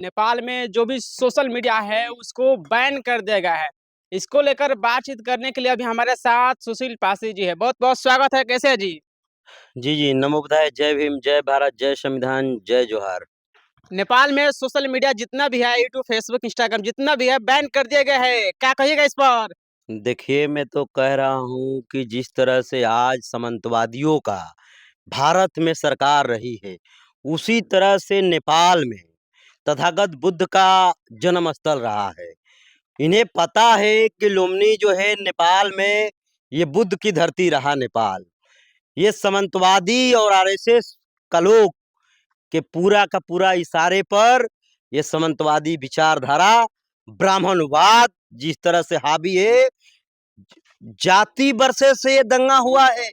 नेपाल में जो भी सोशल मीडिया है उसको बैन कर दिया गया है। इसको लेकर बातचीत करने के लिए अभी हमारे साथ सुशील पासी जी है। बहुत-बहुत स्वागत है, कैसे हैं जी? जी, जी, नमो बुद्धाय, जय भीम, जय भारत, जय संविधान, जय जोहार। नेपाल में सोशल मीडिया जितना भी है यूट्यूब, फेसबुक, इंस्टाग्राम जितना भी है बैन कर दिया गया है। क्या कहिएगा इस पर? देखिए, मैं तो कह रहा हूँ कि जिस तरह से आज सामंतवादियों का भारत में सरकार रही है, उसी तरह से नेपाल में तथागत बुद्ध का जन्म स्थल रहा है। इन्हें पता है कि लुम्बिनी जो है नेपाल में, ये बुद्ध की धरती रहा नेपाल। ये सामंतवादी और आरएसएस का लोग कि पूरा का पूरा इशारे पर ये सामंतवादी विचारधारा, ब्राह्मणवाद जिस तरह से हावी है, जाति वर्षे से ये दंगा हुआ है।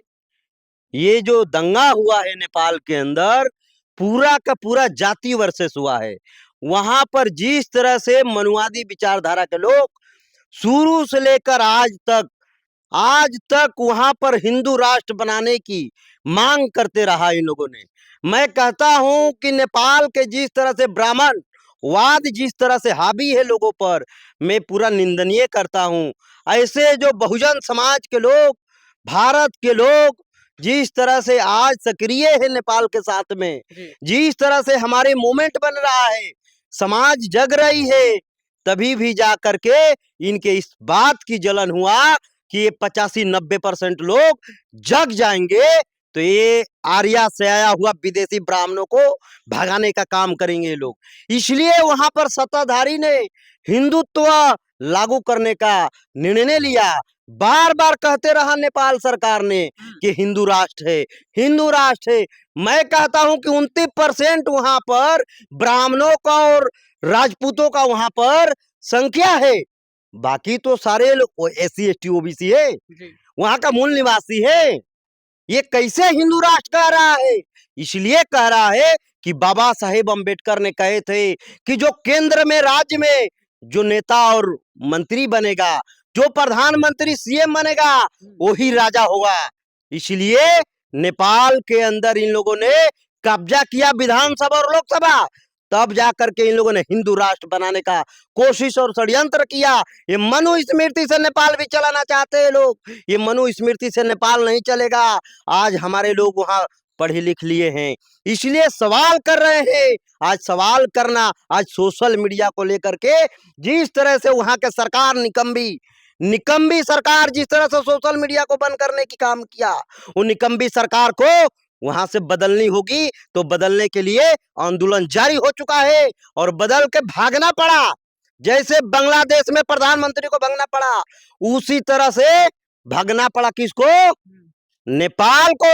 ये जो दंगा हुआ है नेपाल के अंदर, पूरा का पूरा जाति वर्सेस हुआ है। वहां पर जिस तरह से मनुवादी विचारधारा के लोग शुरू से लेकर आज तक वहां पर हिंदू राष्ट्र बनाने की मांग करते रहा इन लोगों ने। मैं कहता हूं कि नेपाल के जिस तरह से ब्राह्मण वाद जिस तरह से हावी है लोगों पर, मैं पूरा निंदनीय करता हूं। ऐसे जो बहुजन समाज के लोग, भारत के लोग जिस तरह से आज सक्रिय है नेपाल के साथ में, जी। जिस तरह से हमारे मूवमेंट बन रहा है, समाज जग रही है, तभी भी जा करके इनके इस बात की जलन हुआ कि ये 85-90% लोग जग जाएंगे तो ये आर्या से आया हुआ विदेशी ब्राह्मणों को भगाने का काम करेंगे ये लोग। इसलिए वहां पर सत्ताधारी ने हिंदुत्व लागू करने का निर्णय लिया। बार बार कहते रहा नेपाल सरकार ने कि हिंदू राष्ट्र है, हिंदू राष्ट्र है। मैं कहता हूं कि 29% वहां पर ब्राह्मणों का और राजपूतों का वहां पर संख्या है। बाकी तो सारे लोग एससी एसटी ओबीसी है, जी। वहां का मूल निवासी है। ये कैसे हिंदू राष्ट्र कह रहा है? इसलिए कह रहा है कि बाबा साहेब अम्बेडकर ने कहे थे कि जो केंद्र में राज्य में जो नेता और मंत्री बनेगा, जो प्रधानमंत्री सीएम बनेगा, वही राजा होगा। इसलिए नेपाल के अंदर इन लोगों ने कब्जा किया विधानसभा और लोकसभा, तब जाकर के इन लोगों ने हिंदू राष्ट्र बनाने का कोशिश और षड्यंत्र किया। ये मनुस्मृति से नेपाल भी चलाना चाहते हैं लोग। ये मनुस्मृति से नेपाल नहीं चलेगा। आज हमारे लोग वहां पढ़े लिख लिए हैं, इसलिए सवाल कर रहे हैं। आज सवाल करना, आज सोशल मीडिया को लेकर के जिस तरह से वहां के सरकार निकम्बी निकम्बी सरकार जिस तरह से सोशल मीडिया को बंद करने की काम किया, वो निकम्बी सरकार को वहां से बदलनी होगी। तो बदलने के लिए आंदोलन जारी हो चुका है और बदल के भागना पड़ा। जैसे बांग्लादेश में प्रधानमंत्री को भागना पड़ा, उसी तरह से भागना पड़ा किसको? नेपाल को।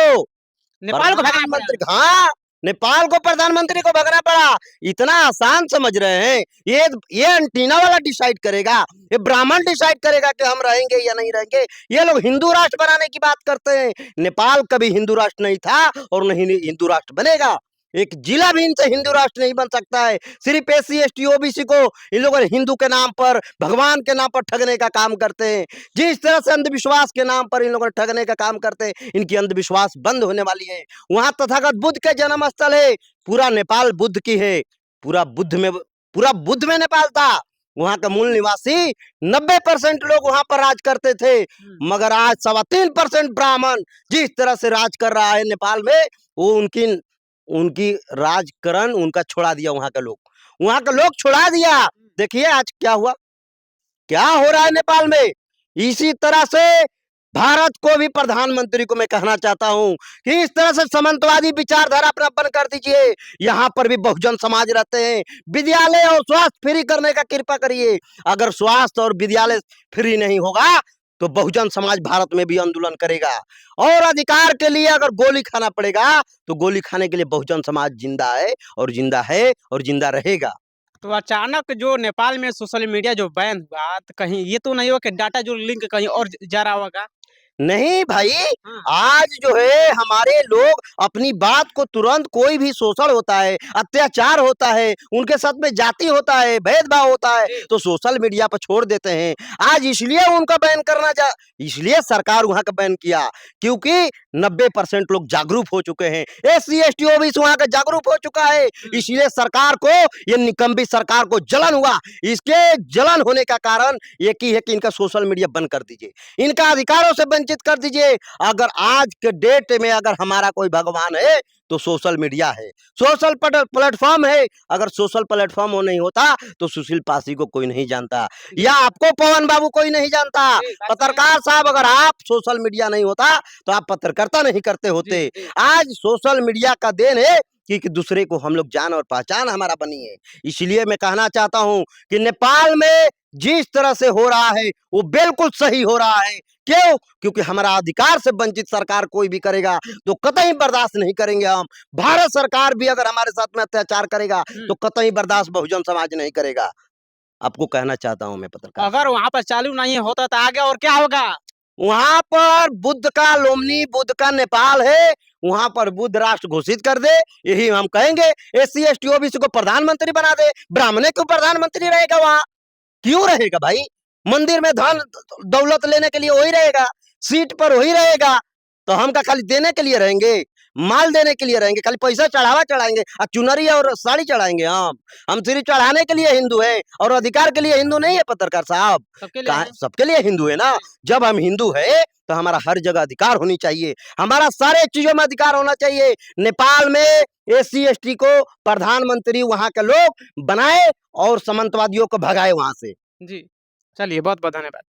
नेपाल को भगाना प्रधानमंत्री, पड़ा। हाँ, नेपाल को प्रधानमंत्री को भगना पड़ा। इतना आसान समझ रहे हैं? ये एंटीना वाला डिसाइड करेगा, ये ब्राह्मण डिसाइड करेगा कि हम रहेंगे या नहीं रहेंगे। ये लोग हिंदू राष्ट्र बनाने की बात करते हैं। नेपाल कभी हिंदू राष्ट्र नहीं था और नहीं हिंदू राष्ट्र बनेगा। एक जिला भी इनसे हिंदू राष्ट्र नहीं बन सकता है। सिर्फ एससी एसटी ओबीसी को इन लोगों ने हिंदू के नाम पर, भगवान के नाम पर ठगने का काम करते हैं। जिस तरह से अंधविश्वास के नाम पर इन लोगों ने ठगने का काम करते हैं, इनकी अंधविश्वास बंद होने वाली है। वहां तथागत बुद्ध के जन्म स्थल है। पूरा नेपाल बुद्ध की है। पूरा बुद्ध में नेपाल था। वहां का मूल निवासी 90% लोग वहां पर राज करते थे। मगर आज 3.25% ब्राह्मण जिस तरह से राज कर रहा है नेपाल में, वो उनकी उनकी राजकरण उनका छोड़ा दिया। वहां का लोग छोड़ा दिया। देखिए आज क्या हुआ, क्या हो रहा है नेपाल में। इसी तरह से भारत को भी, प्रधानमंत्री को मैं कहना चाहता हूं कि इस तरह से सामंतवादी विचारधारा अपना बंद कर दीजिए। यहाँ पर भी बहुजन समाज रहते हैं। विद्यालय और स्वास्थ्य फ्री करने का कृपा करिए। अगर स्वास्थ्य और विद्यालय फ्री नहीं होगा तो बहुजन समाज भारत में भी आंदोलन करेगा। और अधिकार के लिए अगर गोली खाना पड़ेगा तो गोली खाने के लिए बहुजन समाज जिंदा है और जिंदा है और जिंदा रहेगा। तो अचानक जो नेपाल में सोशल मीडिया जो बैन हुआ, तो कहीं ये तो नहीं हुआ कि डाटा जो लिंक कहीं और जा रहा होगा? नहीं भाई, हाँ। आज जो है हमारे लोग अपनी बात को तुरंत, कोई भी शोषण होता है, अत्याचार होता है, उनके साथ में जाति होता है, भेदभाव होता है, जी। तो सोशल मीडिया पर छोड़ देते हैं। आज इसलिए उनका बैन करना इसलिए सरकार वहां का बैन किया, क्योंकि 90% लोग जागरूक हो चुके हैं। एससी एसटी ओबीसी वहां का जागरूक हो चुका है, इसलिए सरकार को, ये निकम्मी सरकार को जलन हुआ। इसके जलन होने का कारण एक ही है कि इनका सोशल मीडिया बंद कर दीजिए, इनका अधिकारों से वंचित कर दीजिए। अगर आज के डेट में अगर हमारा कोई भगवान है तो सोशल मीडिया है, सोशल प्लेटफॉर्म है। अगर सोशल प्लेटफॉर्म वो नहीं होता तो सुशील पासी को कोई नहीं जानता, या आपको पवन बाबू कोई नहीं जानता। जी, बात सही है। पत्रकार साहब, अगर आप सोशल मीडिया नहीं होता तो आप पत्रकारिता नहीं करते होते। जी, जी। आज सोशल मीडिया का देन है कि दूसरे को हम लोग जान और पहचान हमारा बनी है। इसलिए मैं कहना चाहता हूं कि नेपाल में जिस तरह से हो रहा है वो बिल्कुल सही हो रहा है। क्यों? क्योंकि हमारा अधिकार से वंचित सरकार कोई भी करेगा तो कतई बर्दाश्त नहीं करेंगे हम। भारत सरकार भी अगर हमारे साथ में अत्याचार करेगा तो कतई बर्दाश्त बहुजन समाज नहीं करेगा। आपको कहना चाहता हूं मैं पत्रकार। अगर वहाँ पर चालू नहीं होता तो आगे और क्या होगा? वहां पर बुद्ध का लोमनी, बुद्ध का नेपाल है, वहां पर बुद्ध राष्ट्र घोषित कर दे, यही हम कहेंगे। एससी एसटी ओबीसी को प्रधानमंत्री बना दे, ब्राह्मण क्यों प्रधानमंत्री रहेगा वहां? क्यों रहेगा भाई? मंदिर में धन दौलत लेने के लिए वही रहेगा, सीट पर वही रहेगा, तो हम का खाली देने के लिए रहेंगे, माल देने के लिए रहेंगे, खाली पैसा चढ़ावा चढ़ाएंगे और चुनरी और साड़ी चढ़ाएंगे। हम सिर्फ चढ़ाने के लिए हिंदू हैं और अधिकार के लिए हिंदू नहीं है पत्रकार साहब। सबके लिए है। सबके लिए हिंदू है ना। जब हम हिंदू है तो हमारा हर जगह अधिकार होनी चाहिए, हमारा सारे चीजों में अधिकार होना चाहिए। नेपाल में एससी एसटी को प्रधानमंत्री वहां के लोग बनाए और सामंतवादियों को भगाए वहां से। जी, चलिए बहुत-बहुत धन्यवाद।